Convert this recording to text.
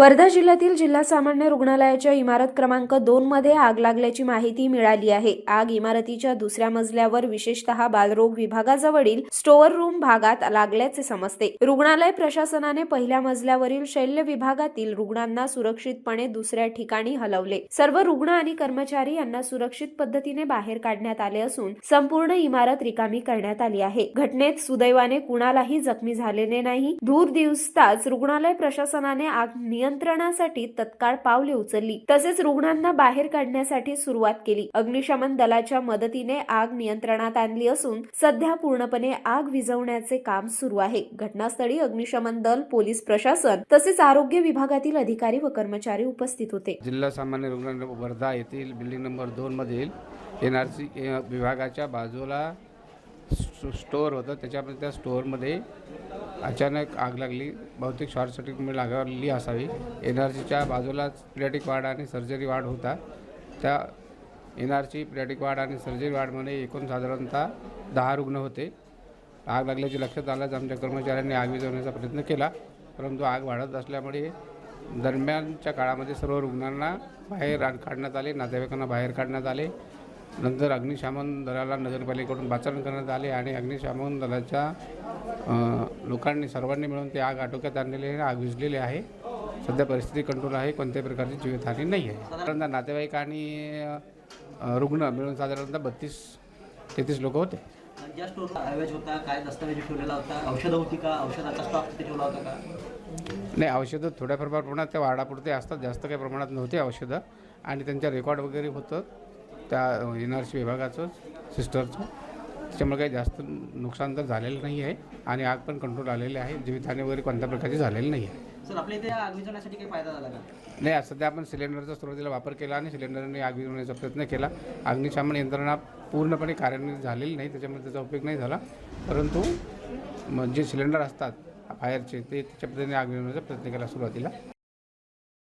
वर्धा जिल्ह्यातील जिल्हा सामान्य रुग्णालयाच्या इमारत क्रमांक 2 मध्ये आग लागल्याची माहिती मिळाली आहे। आग इमारतीच्या दुसऱ्या मजल्यावर विशेषतः बालरोग विभागाजवळील स्टोअर रूम भागात लागल्याचे समजते। रुग्णालय प्रशासनाने पहिल्या मजल्यावरील शल्य विभागातील रुग्णांना सुरक्षितपणे दुसऱ्या ठिकाणी हलवले। सर्व रुग्ण आणि कर्मचारी यांना सुरक्षित पद्धतीने बाहेर काढण्यात आले असून संपूर्ण इमारत रिकामी करण्यात आली आहे। घटनेत सुदैवाने कुणालाही जखमी झालेले नाही। दूर दिवसाच रुग्णालय प्रशासनाने आग नियंत्रणासाठी तत्काळ पावले उचलली, तसेच रुग्णांना बाहेर काढण्यासाठी सुरुवात केली। अग्निशमन दलाच्या मदतीने आग नियंत्रणात आणली असून सध्या पूर्णपणे आग विझवण्याचे काम सुरू आहे। घटनास्थळी अग्निशमन दल, पोलीस प्रशासन तसेच आरोग्य विभागातील अधिकारी व कर्मचारी उपस्थित होते। जिल्हा सामान्य रुग्णालय वर्धा येथील बिल्डिंग नंबर 2 मधील एनआरसी विभागाच्या बाजूला स्टोअर होतं। त्याच्यामध्ये त्या स्टोअरमध्ये अचानक आग लागली। बहुतेक शॉर्ट सर्किटमुळे लागली असावी। एनआरसीच्या बाजूलाच पिडियाट्रिक वार्ड आणि सर्जरी वार्ड होता। त्या एनआरसी, पिडियाट्रिक वार्ड आणि सर्जरी वार्डमध्ये एकूण साधारणतः 10 रुग्ण होते। आग लागल्याचे लक्षात आल्याच आमच्या कर्मचाऱ्यांनी आग विझवण्याचा प्रयत्न केला, परंतु आग वाढत असल्यामुळे दरम्यानच्या काळामध्ये सर्व रुग्णांना बाहेर काढण्यात आले, नातेवाईकांना बाहेर काढण्यात आले। नंतर अग्निशमन दलाला नगरपालिकेकडून पाचारण करण्यात आले आणि अग्निशमन दलाच्या लोकांनी सर्वांनी मिळून ते आग आटोक्यात आणलेली आहे। आग विझलेली आहे। सध्या परिस्थिती कंट्रोल आहे। कोणत्याही प्रकारची जीवितहानी नाही आहे। साधारणतः नातेवाईक आणि रुग्ण मिळून साधारणतः 32-33 लोक होते। ज्या स्टोअरला अवैध होता, काय दस्तावेज ठेवलेला होता, औषधं होती का, औषधाचा स्टॉक तिथे ठेवला होता का? नाही, औषधं थोड्याफार प्रमाणात त्या वार्डापुरते असतात, जास्त काही प्रमाणात नव्हते औषधं। आणि त्यांच्या रेकॉर्ड वगैरे होतं त्या एनआरसी विभागाचं, सिस्टरचं। त्याच्यामुळे काही जास्त नुकसान तर झालेलं नाही आहे आणि आग पण कंट्रोल आलेली आहे। जीवितहानी वगैरे कोणत्या प्रकारची झालेली नाही आहे। सर, आपल्या इथे आग विझवण्यासाठी काही फायदा झाला का? नाही, सध्या आपण सिलेंडरचा सुरुवातीला वापर केला आणि सिलेंडरने आग विझवण्याचा प्रयत्न केला। अग्निशमन यंत्रणा पूर्णपणे कार्यान्वित झालेली नाही, त्याच्यामुळे त्याचा उपयोग नाही झाला। परंतु जे सिलेंडर असतात बाहेरचे, ते त्याच्या पद्धतीने आग विझवण्याचा प्रयत्न केला सुरुवातीला।